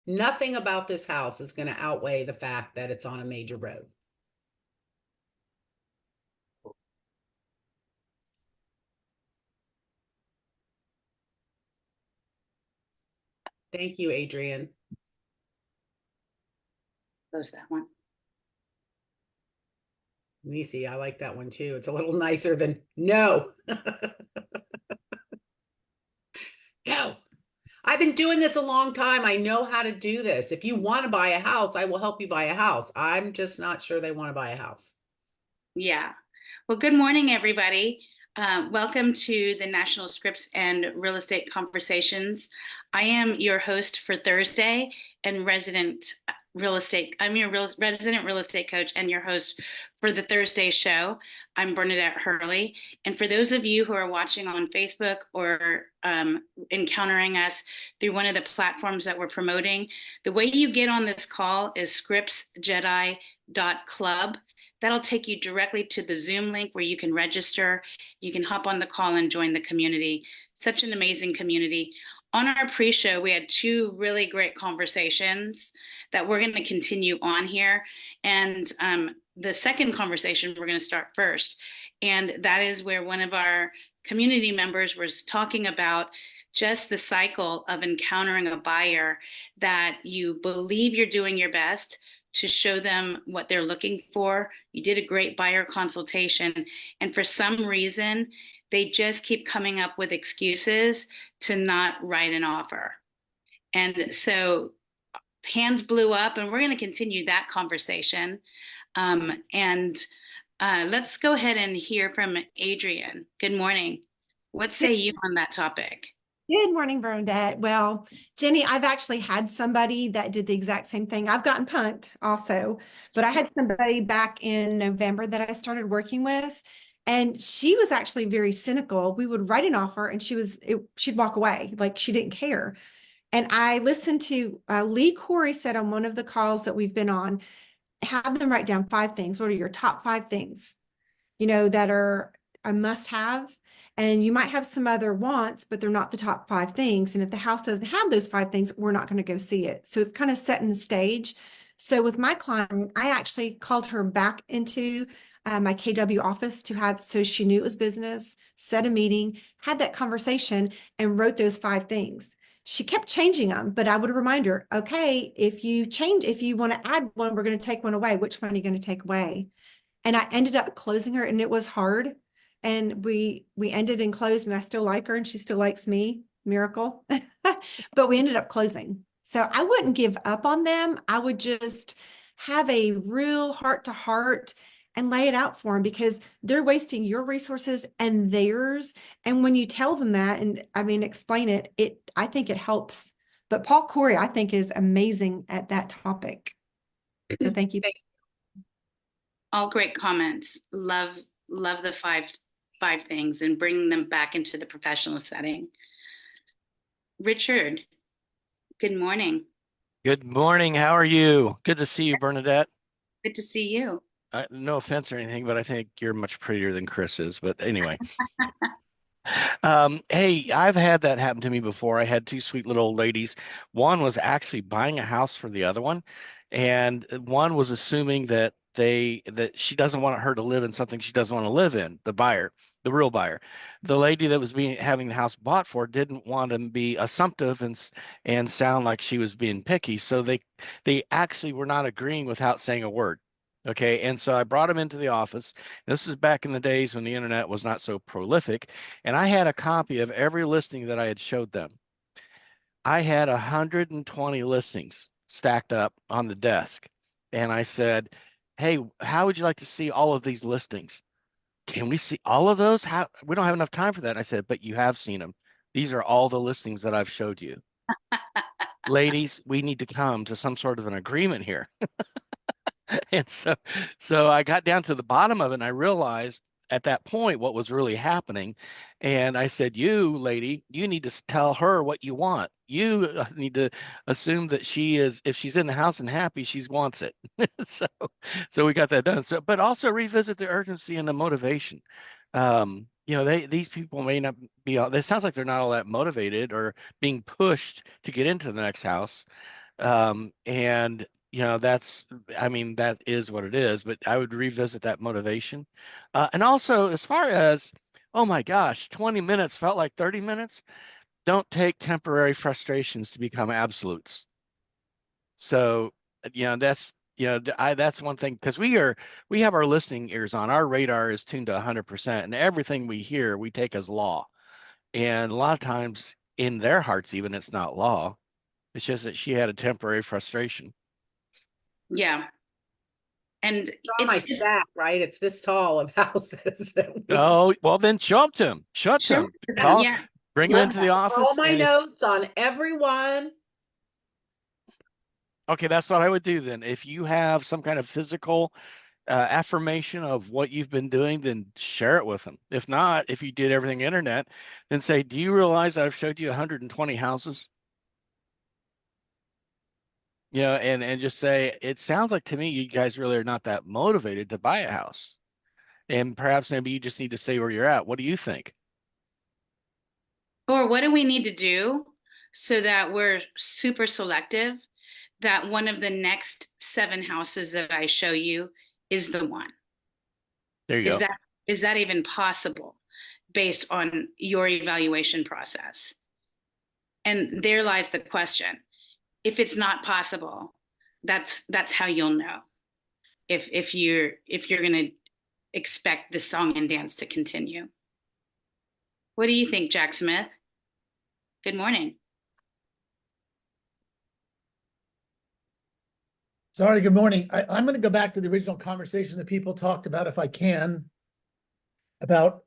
Nothing about this house is going to outweigh the fact that it's on a major road. Thank you, Adrian. Close that one. Nisi, I like that one too. It's a little nicer than no. No. I've been doing this a long time. I know how to do this. If you want to buy a house, I will help you buy a house. I'm just not sure they want to buy a house. Yeah. Well, good morning, everybody. Welcome to the National Scripts and Real Estate Conversations. I am your host for Thursday and resident real estate. I'm your resident real estate coach and your host for the Thursday show. I'm Bernadette Hurley. And for those of you who are watching on Facebook or encountering us through one of the platforms that we're promoting, the way you get on this call is scriptsjedi.club. That'll take you directly to the Zoom link where you can register. You can hop on the call and join the community. Such an amazing community. On our pre-show, we had two really great conversations that we're going to continue on here. And the second conversation we're going to start first. And that is where one of our community members was talking about just the cycle of encountering a buyer that you believe you're doing your best to show them what they're looking for. You did a great buyer consultation, and for some reason, they just keep coming up with excuses to not write an offer. And so hands blew up, and we're going to continue that conversation. Let's go ahead and hear from Adrian. Good morning. What say you on that topic? Good morning, Bernadette. Well, Jenny, I've actually had somebody that did the exact same thing. I've gotten punked also, but I had somebody back in November that I started working with, and she was actually very cynical. We would write an offer and she'd walk away like she didn't care. And I listened to Lee Corey said on one of the calls that we've been on, have them write down 5 things. What are your top 5 things, that are a must have? And you might have some other wants, but they're not the top 5 things. And if the house doesn't have those 5 things, we're not going to go see it. So it's kind of setting the stage. So with my client, I actually called her back into my KW office so she knew it was business, set a meeting, had that conversation, and wrote those 5 things. She kept changing them, but I would remind her, okay, if you want to add one, we're going to take one away. Which one are you going to take away? And I ended up closing her, and it was hard. And we ended and closed, and I still like her and she still likes me. Miracle. But we ended up closing. So I wouldn't give up on them. I would just have a real heart to heart and lay it out for them, because they're wasting your resources and theirs. And when you tell them that, and explain it, I think it helps. But Paul Corey, I think, is amazing at that topic. So thank you. All great comments. Love the five things and bringing them back into the professional setting. Richard, good morning. Good morning. How are you? Good to see you, Bernadette. Good to see you. No offense or anything, but I think you're much prettier than Chris is. But anyway. Hey, I've had that happen to me before. I had 2 sweet little old ladies. One was actually buying a house for the other one, and one was assuming that she doesn't want her to live in something she doesn't want to live in, the real buyer. The lady that was having the house bought for didn't want to be assumptive and sound like she was being picky. So they actually were not agreeing without saying a word. Okay. And so I brought them into the office. This is back in the days when the internet was not so prolific. And I had a copy of every listing that I had showed them. I had 120 listings stacked up on the desk. And I said, hey, how would you like to see all of these listings? Can we see all of those? We don't have enough time for that. I said, but you have seen them. These are all the listings that I've showed you. Ladies, we need to come to some sort of an agreement here. And so I got down to the bottom of it, and I realized at that point what was really happening. And I said, you lady, you need to tell her what you want. You need to assume that if she's in the house and happy, she wants it. So we got that done. But also revisit the urgency and the motivation. These people may not be, it sounds like they're not all that motivated or being pushed to get into the next house. And that's, I mean, that is what it is, but I would revisit that motivation. And also, as far as, oh my gosh, 20 minutes felt like 30 minutes, don't take temporary frustrations to become absolutes. So, that's, that's one thing, because we have our listening ears on. Our radar is tuned to 100%, and everything we hear, we take as law. And a lot of times in their hearts, even, it's not law. It's just that she had a temporary frustration. Yeah. And On my it's stack, right? It's this tall of houses that we Oh, well, then shut them. Shut sure. them. Call, Yeah. bring them yep, into the all office. my And if, notes on everyone. okay, that's what I would do then. If you have some kind of physical affirmation of what you've been doing, then share it with them. If not, if you did everything internet, then say, do you realize I've showed you 120 houses? And just say, it sounds like to me you guys really are not that motivated to buy a house. And perhaps maybe you just need to stay where you're at. What do you think? Or what do we need to do so that we're super selective that one of the next 7 houses that I show you is the one? There you Is go. that is that even possible based on your evaluation process? And there lies the question. If it's not possible, that's how you'll know if you're going to expect the song and dance to continue. What do you think, Jack Smith? Good morning. Sorry, good morning. I'm going to go back to the original conversation that people talked about, if I can, about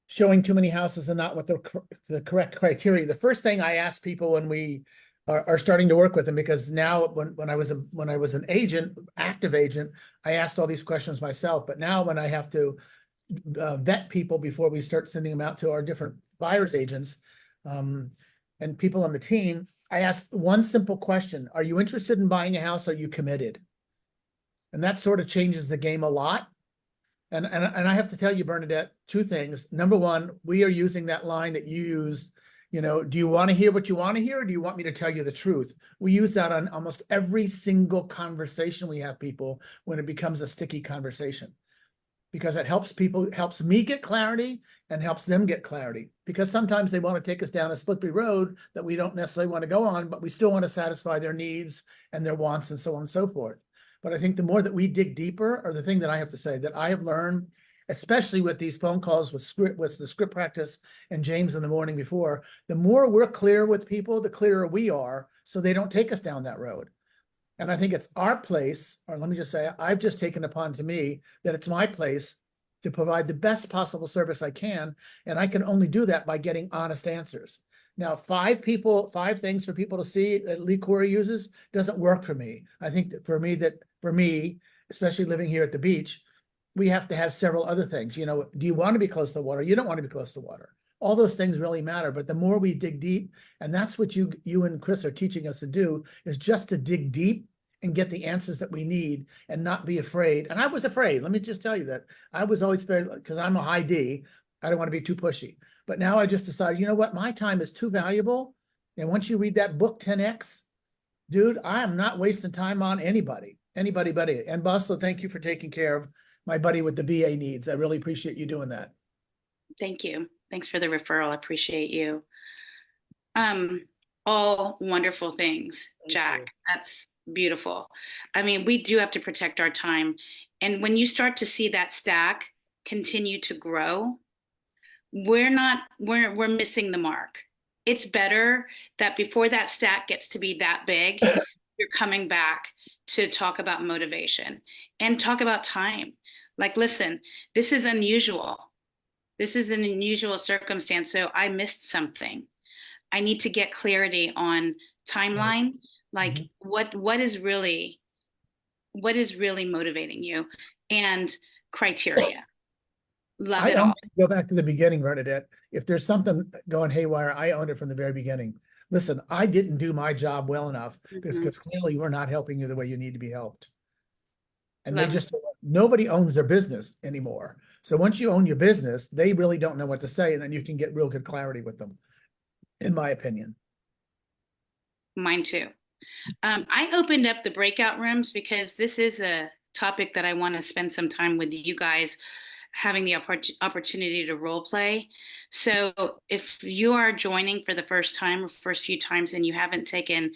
showing too many houses and not what the correct criteria. The first thing I ask people when we are starting to work with them, because now when I was an agent, active agent, I asked all these questions myself. But now when I have to vet people before we start sending them out to our different buyers agents and people on the team, I asked one simple question: are you interested in buying a house? Are you committed? And that sort of changes the game a lot. And I have to tell you, Bernadette, 2 things. Number one, we are using that line that you use, do you want to hear what you want to hear, or do you want me to tell you the truth? We use that on almost every single conversation we have people when it becomes a sticky conversation, because it helps people, helps me get clarity and helps them get clarity. Because sometimes they want to take us down a slippery road that we don't necessarily want to go on, but we still want to satisfy their needs and their wants and so on and so forth. But I think the more that we dig deeper, or the thing that I have to say that I have learned, especially with these phone calls with the script practice and James in the morning before, the more we're clear with people, the clearer we are, so they don't take us down that road. And I think it's our place, or let me just say, I've just taken upon to me that it's my place to provide the best possible service I can. And I can only do that by getting honest answers. Now, 5 things for people to see that Lee Corey uses doesn't work for me. I think that for me, especially living here at the beach, we have to have several other things. Do you want to be close to the water? You don't want to be close to the water. All those things really matter, but the more we dig deep, and that's what you and Chris are teaching us to do, is just to dig deep and get the answers that we need and not be afraid. And I was afraid. Let me just tell you that I was always afraid, because I'm a high D. I don't want to be too pushy. But now I just decided, you know what? My time is too valuable. And once you read that book, 10X, dude, I am not wasting time on anybody. Buddy. And Busto, thank you for taking care of my buddy with the VA needs. I really appreciate you doing that. Thank you. Thanks for the referral. I appreciate you. All wonderful things, Jack. That's beautiful. I mean, we do have to protect our time. And when you start to see that stack continue to grow, we're missing the mark. It's better that before that stack gets to be that big, you're coming back to talk about motivation and talk about time. Like, listen, this is unusual. This is an unusual circumstance, so I missed something. I need to get clarity on timeline. Like, what is really motivating you, and criteria. Love it all. Go back to the beginning, Bernadette. If there's something going haywire, I owned it from the very beginning. Listen, I didn't do my job well enough because clearly we're not helping you the way you need to be helped. And nobody owns their business anymore. So once you own your business, they really don't know what to say, and then you can get real good clarity with them, in my opinion. Mine too. I opened up the breakout rooms because this is a topic that I want to spend some time with you guys having the opportunity to role play. So if you are joining for the first time or first few times and you haven't taken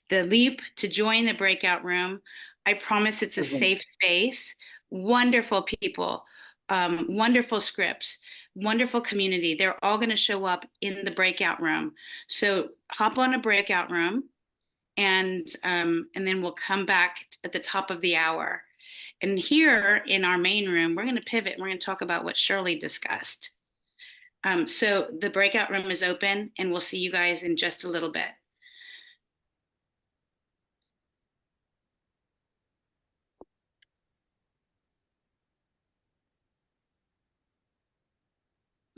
the leap to join the breakout room, I promise it's a safe space, wonderful people, wonderful scripts, wonderful community. They're all going to show up in the breakout room. So hop on a breakout room and then we'll come back at the top of the hour. And here in our main room, we're going to pivot and we're going to talk about what Shirley discussed. So the breakout room is open and we'll see you guys in just a little bit.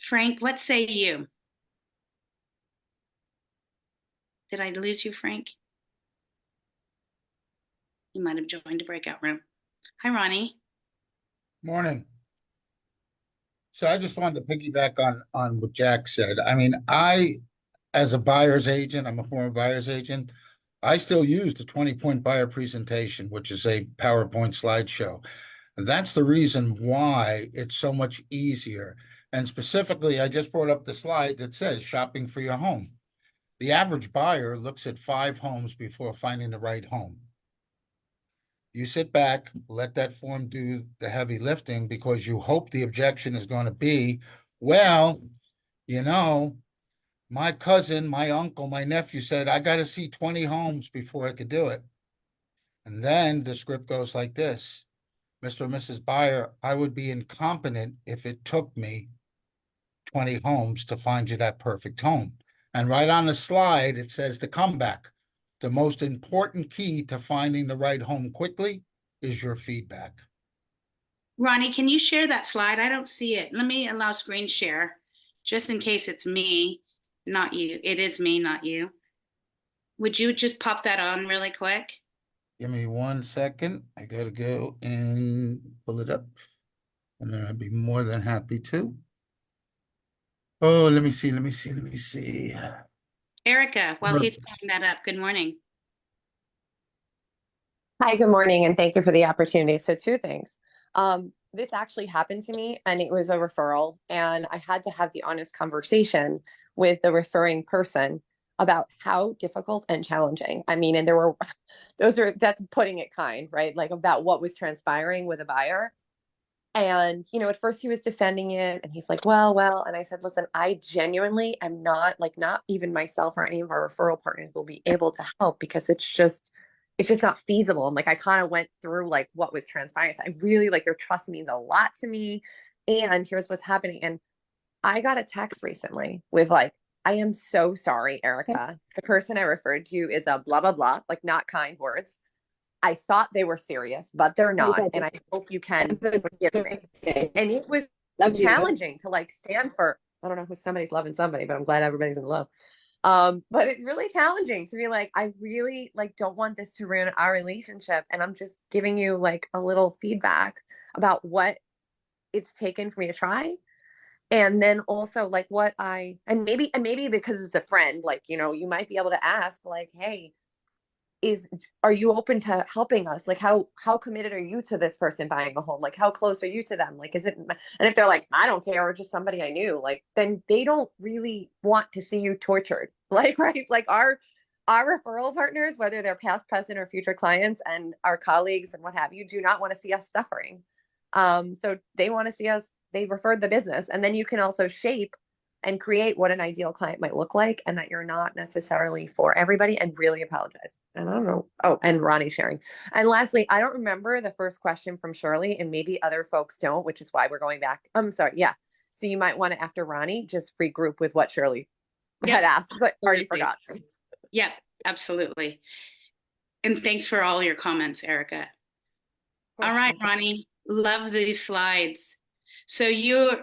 Frank, what say you? Did I lose you, Frank? You might have joined a breakout room. Hi, Ronnie. Morning. So I just wanted to piggyback on what Jack said. I mean, as a buyer's agent, I'm a former buyer's agent. I still use the 20-point buyer presentation, which is a PowerPoint slideshow. That's the reason why it's so much easier. And specifically, I just brought up the slide that says shopping for your home. The average buyer looks at 5 homes before finding the right home. You sit back, let that form do the heavy lifting because you hope the objection is going to be, well, you know, my cousin, my uncle, my nephew said, I got to see 20 homes before I could do it. And then the script goes like this. Mr. and Mrs. Buyer, I would be incompetent if it took me 20 homes to find you that perfect home. And right on the slide, it says the comeback. The most important key to finding the right home quickly is your feedback. Ronnie, can you share that slide? I don't see it. Let me allow screen share, just in case it's me, not you. It is me, not you. Would you just pop that on really quick? Give me 1 second. I gotta go and pull it up. And then I'd be more than happy to. Oh, let me see. Erica, while he's pulling that up, good morning. Hi, good morning, and thank you for the opportunity. So 2 things. This actually happened to me, and it was a referral, and I had to have the honest conversation with the referring person about how difficult and challenging. I mean, and there were, that's putting it kind, right? Like about what was transpiring with a buyer. And, at first he was defending it and he's like, well, and I said, listen, I genuinely am not even myself or any of our referral partners will be able to help because it's just not feasible. And like, I kind of went through like what was transpiring. So I really like your trust means a lot to me. And here's what's happening. And I got a text recently with like, I am so sorry, Erica. The person I referred to is a blah, blah, blah, like not kind words. I thought they were serious, but they're not. And I hope you can forgive me. And it was challenging to like stand for, I don't know who somebody's loving somebody, but I'm glad everybody's in love. But it's really challenging to be like, I really like don't want this to ruin our relationship. And I'm just giving you like a little feedback about what it's taken for me to try. And then also like and maybe because it's a friend, like, you might be able to ask like, hey, are you open to helping us? Like how committed are you to this person buying a home? Like how close are you to them? Like and if they're like, I don't care, or just somebody I knew, like then they don't really want to see you tortured. Like, right? Like our referral partners, whether they're past, present, or future clients and our colleagues and what have you, do not want to see us suffering. So they want to see us, they referred the business. And then you can also shape and create what an ideal client might look like, and that you're not necessarily for everybody, and really apologize. And I don't know. Oh, and Ronnie sharing. And lastly, I don't remember the first question from Shirley, and maybe other folks don't, which is why we're going back. I'm sorry. Yeah. So you might want to, after Ronnie, just regroup with what Shirley had asked, but already forgot. Yeah, absolutely. And thanks for all your comments, Erica. All right, Ronnie, love these slides. So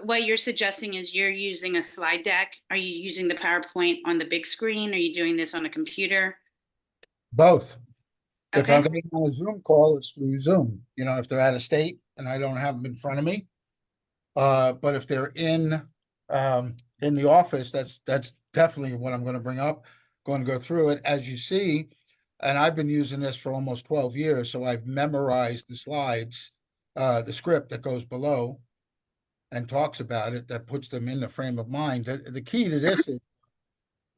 what you're suggesting is you're using a slide deck. Are you using the PowerPoint on the big screen? Are you doing this on a computer? Both. Okay. If I'm going on a Zoom call, it's through Zoom. If they're out of state and I don't have them in front of me. But if they're in the office, that's definitely what I'm going to bring up. Going to go through it. As you see, And I've been using this for almost 12 years, so I've memorized the slides, the script that goes below and talks about it, that puts them in the frame of mind. The key to this is,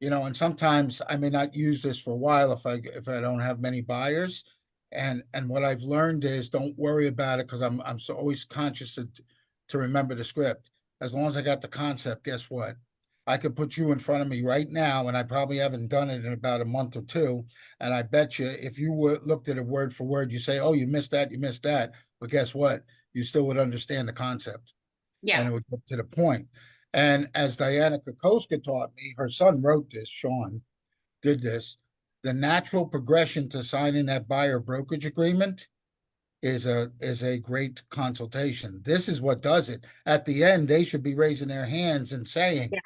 and sometimes I may not use this for a while if I don't have many buyers. And what I've learned is don't worry about it, because I'm so always conscious to remember the script. As long as I got the concept, guess what? I could put you in front of me right now, and I probably haven't done it in about a month or two. And I bet you if you looked at it word for word, you say, oh, you missed that, you missed that. But guess what? You still would understand the concept, and Yeah. it would get to the point. And as Diana Kokoska taught me, her son wrote this, Sean did this. The natural progression to signing that buyer brokerage agreement is a great consultation. This is what does it. At the end, they should be raising their hands and saying, Yeah.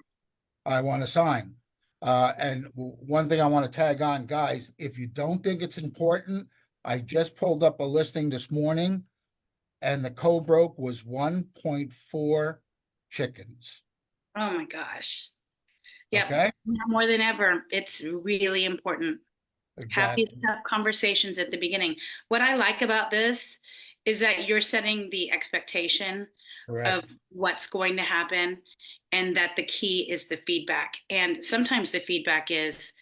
I want to sign. And one thing I want to tag on, guys, if you don't think it's important, I just pulled up a listing this morning, and the co-broke was 1.4 chickens. Oh my gosh. Yep. Okay. Now more than ever, it's really important. Have Exactly. these tough conversations at the beginning. What I like about this is that you're setting the expectation Correct. of what's going to happen, and that the key is the feedback. And sometimes the feedback is,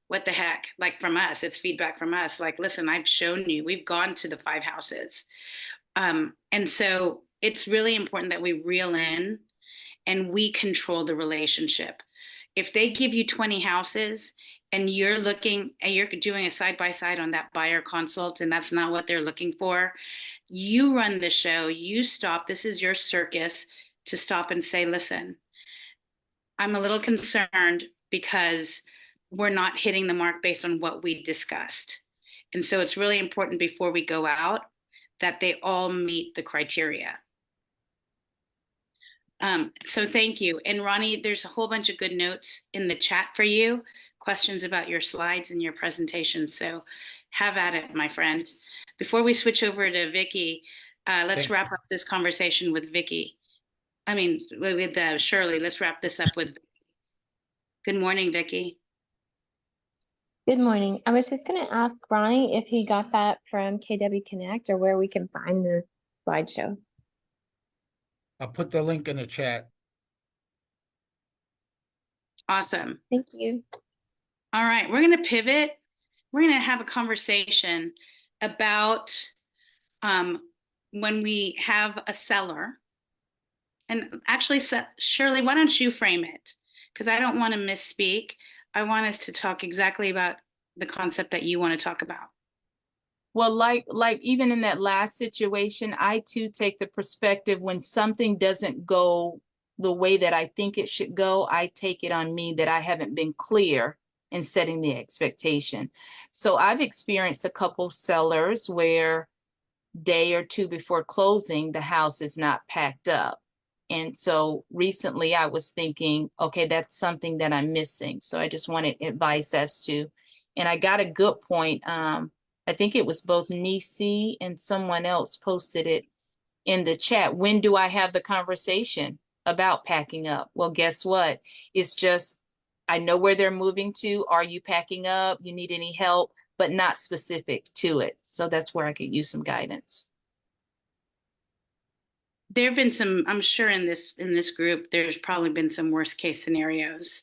what the heck? Like from us, it's feedback from us. Like, listen, I've shown you, we've gone to the 5 houses. And so it's really important that we reel in and we control the relationship. If they give you 20 houses and you're looking and you're doing a side by side on that buyer consult, and that's not what they're looking for, you run the show, you stop. This is your circus to stop and say, listen, I'm a little concerned because we're not hitting the mark based on what we discussed. And so it's really important before we go out that they all meet the criteria. So thank you. And Ronnie, there's a whole bunch of good notes in the chat for you, questions about your slides and your presentation. So have at it, my friend. Before we switch over to Vicky, let's wrap up this conversation with Vicky. I mean, with Shirley, let's wrap this up with. Good morning, Vicky. Good morning. I was just going to ask Ronnie if he got that from KW Connect or where we can find the slideshow. I'll put the link in the chat. Awesome. Thank you. All right, we're going to pivot. We're going to have a conversation about when we have a seller. And actually, Shirley, why don't you frame it? Because I don't want to misspeak. I want us to talk exactly about the concept that you want to talk about. Well, like even in that last situation, I too take the perspective when something doesn't go the way that I think it should go, I take it on me that I haven't been clear in setting the expectation. So I've experienced a couple sellers where day or two before closing, the house is not packed up. And so recently I was thinking, okay, that's something that I'm missing. So I just wanted advice as to, and I got a good point. I think it was both Nisi and someone else posted it in the chat. When do I have the conversation about packing up? Well, guess what? It's just, I know where they're moving to. Are you packing up? You need any help? But not specific to it. So that's where I could use some guidance. There have been some, I'm sure in this group, there's probably been some worst case scenarios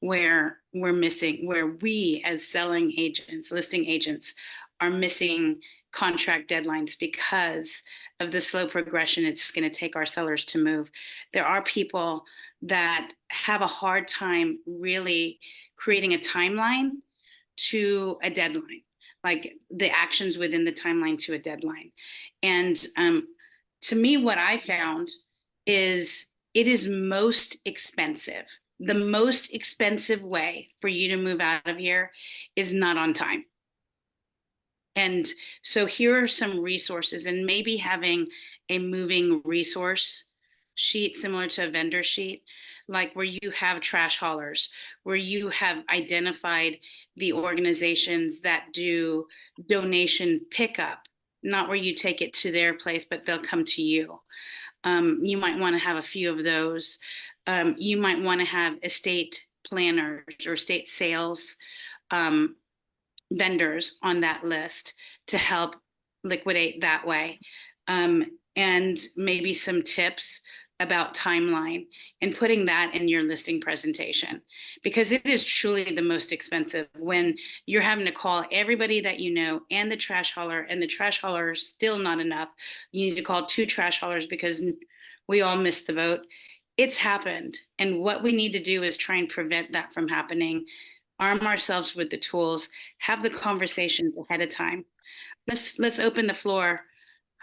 where we're missing, where we as selling agents, listing agents, are missing contract deadlines because of the slow progression it's going to take our sellers to move. There are people that have a hard time really creating a timeline to a deadline, like the actions within the timeline to a deadline. And to me, what I found is it is most expensive. The most expensive way for you to move out of here is not on time. And so here are some resources, and maybe having a moving resource sheet similar to a vendor sheet, like where you have trash haulers, where you have identified the organizations that do donation pickup, not where you take it to their place, but they'll come to you. You might want to have a few of those. You might want to have estate planners or estate sales vendors on that list to help liquidate that way. And maybe some tips about timeline and putting that in your listing presentation, because it is truly the most expensive when you're having to call everybody that you know and the trash hauler, and the trash hauler is still not enough. You need to call 2 trash haulers because we all missed the boat. It's happened. And what we need to do is try and prevent that from happening, arm ourselves with the tools, have the conversations ahead of time. Let's open the floor.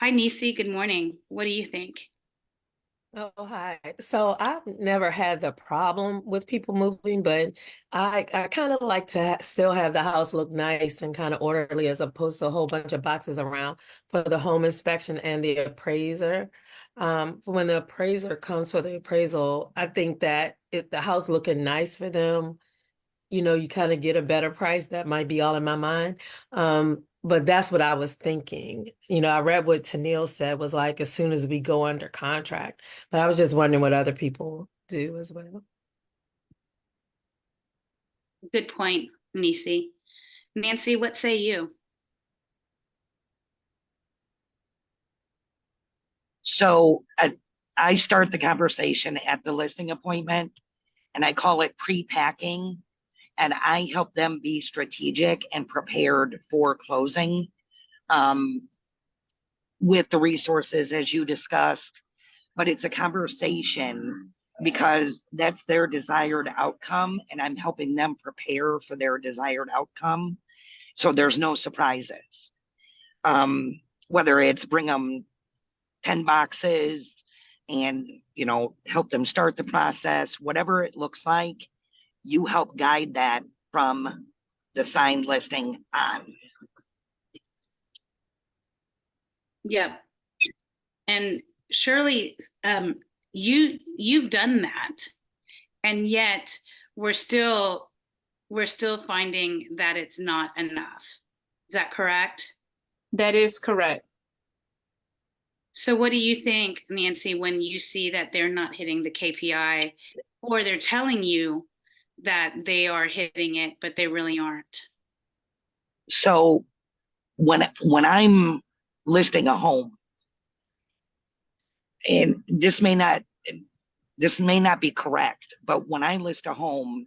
Hi, Nisi. Good morning. What do you think? Oh, hi. So I've never had the problem with people moving, but I kind of like to still have the house look nice and kind of orderly as opposed to a whole bunch of boxes around for the home inspection and the appraiser. When the appraiser comes for the appraisal, I think that if the house looking nice for them, you kind of get a better price. That might be all in my mind. But that's what I was thinking. I read what Tennille said was like as soon as we go under contract. But I was just wondering what other people do as well. Good point, Nisi. Nancy, what say you? So I start the conversation at the listing appointment, and I call it pre-packing. And I help them be strategic and prepared for closing with the resources as you discussed. But it's a conversation because that's their desired outcome, and I'm helping them prepare for their desired outcome. So there's no surprises. Whether it's bring them 10 boxes and, help them start the process, whatever it looks like, you help guide that from the signed listing on. Yep. And Shirley, you've done that, and yet we're still finding that it's not enough. Is that correct? That is correct. So what do you think, Nancy, when you see that they're not hitting the KPI, or they're telling you that they are hitting it, but they really aren't? So when I'm listing a home, and this may not be correct, but when I list a home,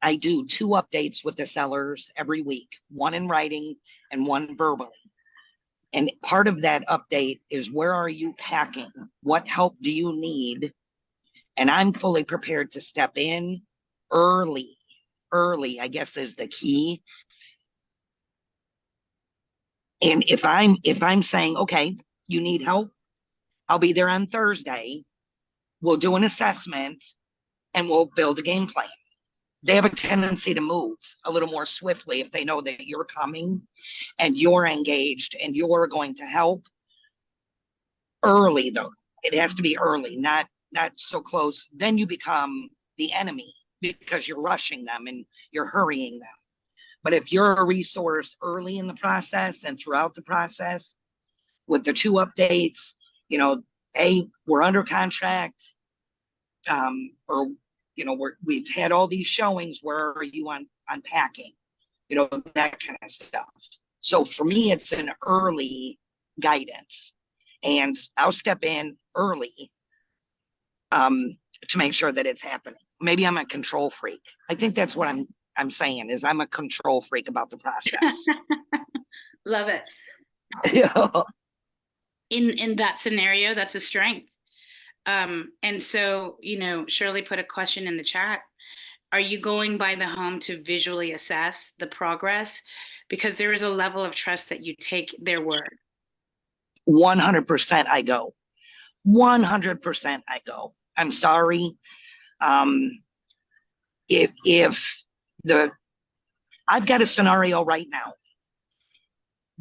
I do 2 updates with the sellers every week, one in writing and one verbally. And part of that update is, where are you packing? What help do you need? And I'm fully prepared to step in early, I guess, is the key. And if I'm saying, okay, you need help, I'll be there on Thursday. We'll do an assessment and we'll build a game plan. They have a tendency to move a little more swiftly if they know that you're coming and you're engaged and you're going to help. Early, though. It has to be early, not so close. Then you become the enemy because you're rushing them and you're hurrying them. But if you're a resource early in the process and throughout the process with the 2 updates, hey, we're under contract, or we've had all these showings, where are you on packing, that kind of stuff. So for me, it's an early guidance, and I'll step in early to make sure that it's happening. Maybe I'm a control freak. I think that's what I'm saying, is I'm a control freak about the process. Love it. Yeah. In that scenario, that's a strength. And so, Shirley put a question in the chat. Are you going by the home to visually assess the progress? Because there is a level of trust that you take their word. 100% I go. 100% I go. I'm sorry. If I've got a scenario right now.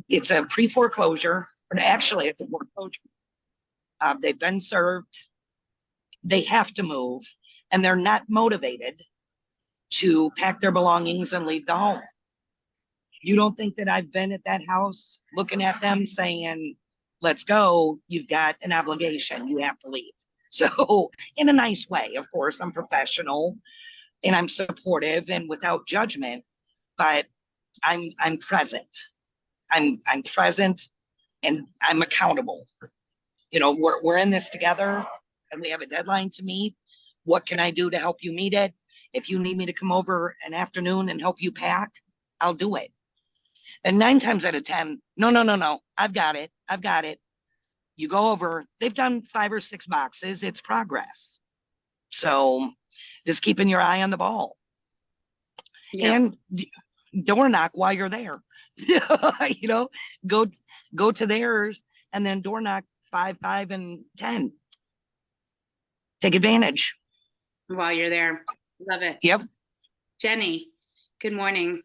It's a pre-foreclosure, or actually it's a foreclosure. They've been served. They have to move, and they're not motivated to pack their belongings and leave the home. You don't think that I've been at that house looking at them saying, let's go, you've got an obligation, you have to leave. So in a nice way, of course, I'm professional and I'm supportive and without judgment, but I'm present. I'm present and I'm accountable. You know, we're in this together and we have a deadline to meet. What can I do to help you meet it? If you need me to come over an afternoon and help you pack, I'll do it. And 9 times out of 10, no. I've got it. I've got it. You go over, they've done 5 or 6 boxes. It's progress. So just keeping your eye on the ball. Yeah. And door knock while you're there. You know, go to theirs and then door knock 5, 5, and 10. Take advantage. While you're there. Love it. Yep. Jenny, good morning.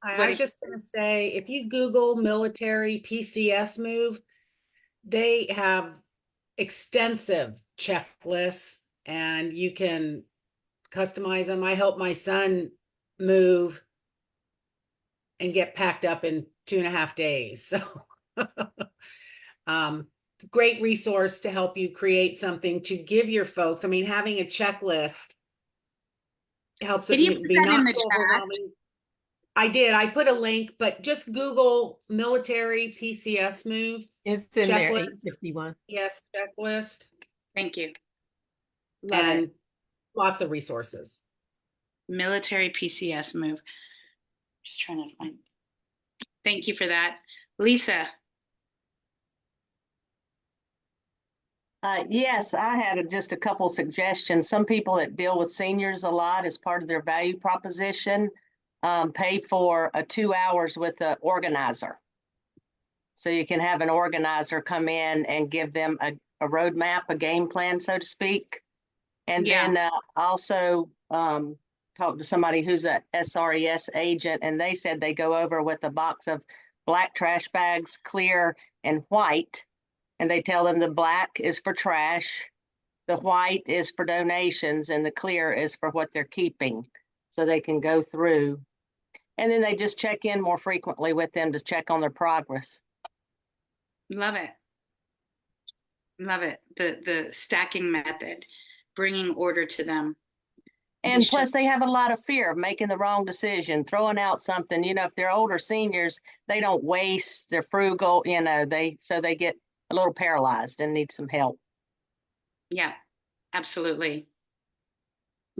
I was just going to say, if you Google military PCS move, they have extensive checklists and you can customize them. I helped my son move and get packed up in 2.5 days. So great resource to help you create something to give your folks. I mean, having a checklist helps Can it you put be that in not the so chat? overwhelming. I did. I put a link, but just Google military PCS move. It's in there, Checklist. 851. Yes, checklist. Thank you. Love And it. lots of resources. Military PCS move. Just trying to find. Thank you for that. Lisa. Yes, I had just a couple suggestions. Some people that deal with seniors a lot as part of their value proposition pay for 2 hours with an organizer. So you can have an organizer come in and give them a roadmap, a game plan, so to speak. And then also talk to somebody who's a SRES agent, and they said they go over with a box of black trash bags, clear and white. And they tell them the black is for trash, the white is for donations, and the clear is for what they're keeping. So they can go through. And then they just check in more frequently with them to check on their progress. Love it. Love it. The stacking method, bringing order to them. And plus they have a lot of fear of making the wrong decision, throwing out something, you know, if they're older seniors, they don't waste, they're frugal, you know, so they get a little paralyzed and need some help. Yeah, absolutely.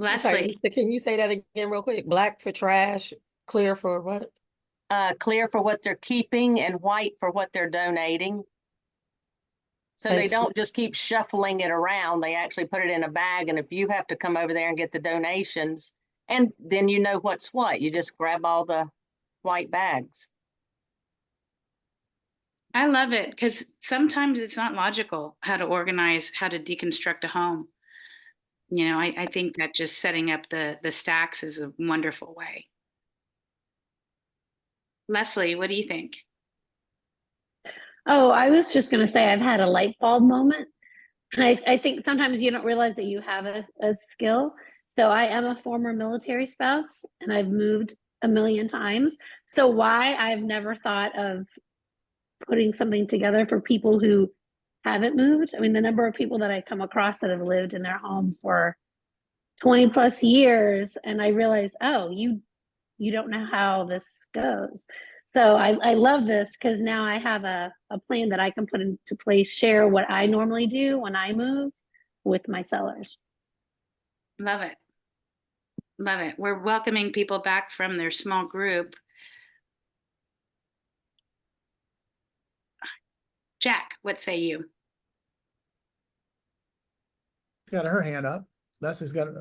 I'm sorry, Leslie. Lisa, can you say that again real quick? Black for trash, clear for what? Clear for what they're keeping and white for what they're donating. So they don't just keep shuffling it around. They actually put it in a bag. And if you have to come over there and get the donations, and then you know what's what, you just grab all the white bags. I love it because sometimes it's not logical how to organize, how to deconstruct a home. You know, I think that just setting up the stacks is a wonderful way. Leslie, what do you think? Oh, I was just going to say I've had a light bulb moment. I think sometimes you don't realize that you have a skill. So I am a former military spouse and I've moved a million times. So why I've never thought of putting something together for people who haven't moved. I mean, the number of people that I come across that have lived in their home for 20 plus years, and I realize, oh, you don't know how this goes. So I love this because now I have a plan that I can put into place, share what I normally do when I move with my sellers. Love it. Love it. We're welcoming people back from their small group. Jack, what say you? Got her hand up. Leslie's got it.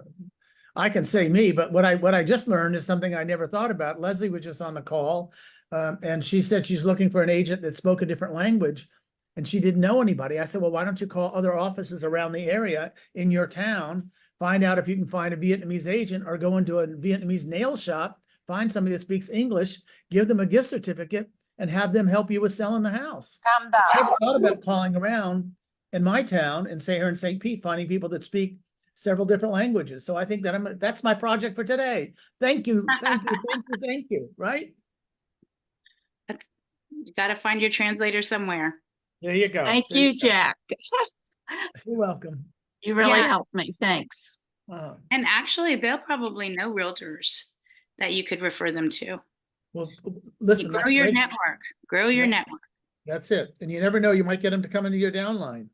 I can say me, but what I just learned is something I never thought about. Leslie was just on the call, and she said she's looking for an agent that spoke a different language, and she didn't know anybody. I said, well, why don't you call other offices around the area in your town, find out if you can find a Vietnamese agent, or go into a Vietnamese nail shop, find somebody that speaks English, give them a gift certificate, and have them help you with selling the house. I never thought about calling around in my town and say here in St. Pete, finding people that speak several different languages. So I think that that's my project for today. Thank you, thank you, thank you, thank you, right? You got to find your translator somewhere. There you go. Thank There you, go. Jack. You're welcome. You really Yeah. helped me. Thanks. And actually, they'll probably know realtors that you could refer them to. Well, You listen, grow that's your great. network, grow your Yeah. network. That's it. And you never know, you might get them to come into your downline.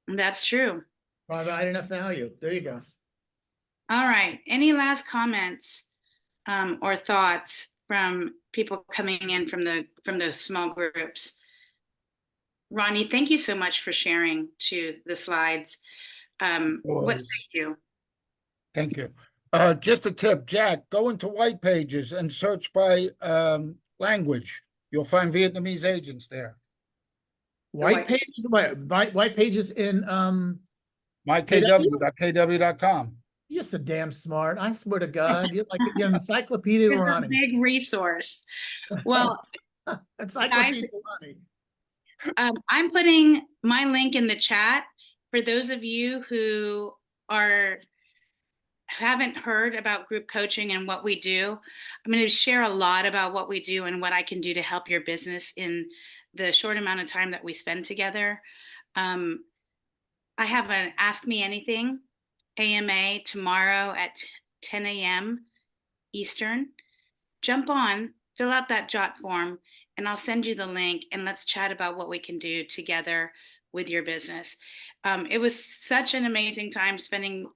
That's true. Provide enough value. There you go. All right. Any last comments or thoughts from people coming in from the small groups? Ronnie, thank you so much for sharing to the slides. What say you? Thank you. Just a tip, Jack, go into white pages and search by language. You'll find Vietnamese agents there. White pages, white pages in mykw.kw.com. You're so damn smart. I swear to God, you're an encyclopedia, It's a Ronnie. big resource. Well, Encyclopedia, guys, Ronnie. I'm putting my link in the chat for those of you who haven't heard about group coaching and what we do. I'm going to share a lot about what we do and what I can do to help your business in the short amount of time that we spend together. I have an Ask Me Anything AMA tomorrow at 10 a.m. Eastern. Jump on, fill out that jot form, and I'll send you the link and let's chat about what we can do together with your business. It was such an amazing time spending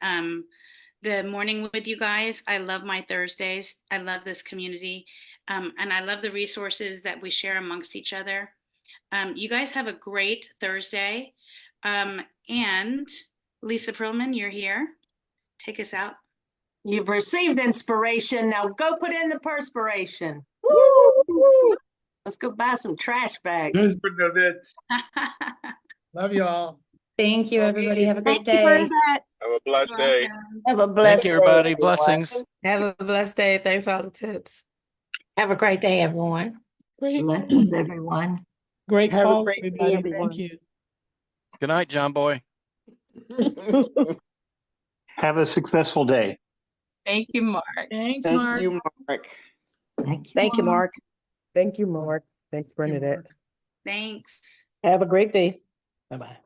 the morning with you guys. I love my Thursdays. I love this community. And I love the resources that we share amongst each other. You guys have a great Thursday. And Lisa Perlman, you're here. Take us out. You've received inspiration. Now go put in the perspiration. Woo! Let's go buy some trash bags. Love y'all. Thank you, everybody. Have a great Thank you, day. Bernadette. Have a blessed day. Have a Thank blessed you, day, everybody. everyone. Blessings. Have a blessed day. Thanks for all the tips. Have a great day, everyone. Great, Blessings, everyone. great Have a call, great day, everybody. everyone. Thank you. Good night, John Boy. Have a successful day. Thank you, Mark. Thanks, Thank Mark. you, Mark. Thank you, Mark. Thank you, Mark. Thanks, Bernadette. Thanks. Have a great day. Bye-bye.